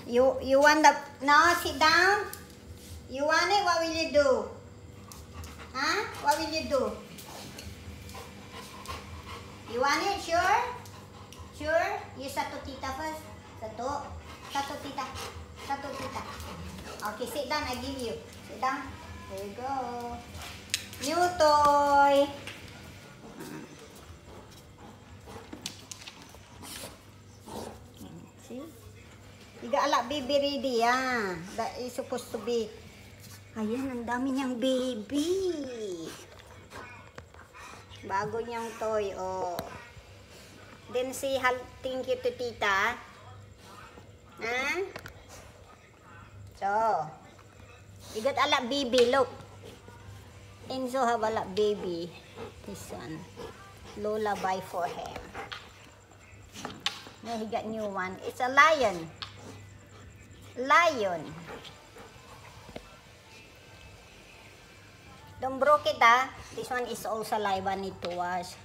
You want the... No, sit down. You want it? What will you do? Huh? What will you do? You want it? Sure? Sure? You sato tita first. Sato. Sato tita. Sato tita. Okay, sit down. I give you. Sit down. There you go. New toy. See? You got a lot baby ready, ah. That is supposed to be. Ayan, ang dami niyang baby. Bago niyang toy, oh. Then say thank you to tita. Huh? So, you got a lot baby, look. Enzo have a lot baby. This one. Lola buy for him. Now he got new one. It's a lion. Lion. Don't broke it, ah. This one is also live. I need to wash.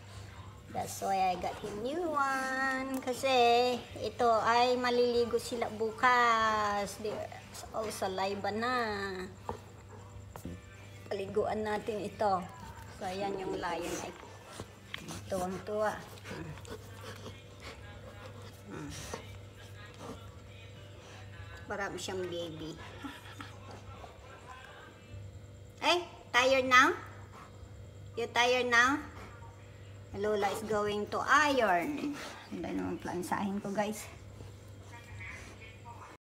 That's why I got him new one. Kasi ito ay maliligo sila bukas. It's also live na. Paliguan natin ito. So ayan yung lion. Ay, tuwang-tuwa. Marami siyang baby. Eh, tired now? You tired now? Lola is going to iron. Hindi naman plansahin ko, guys.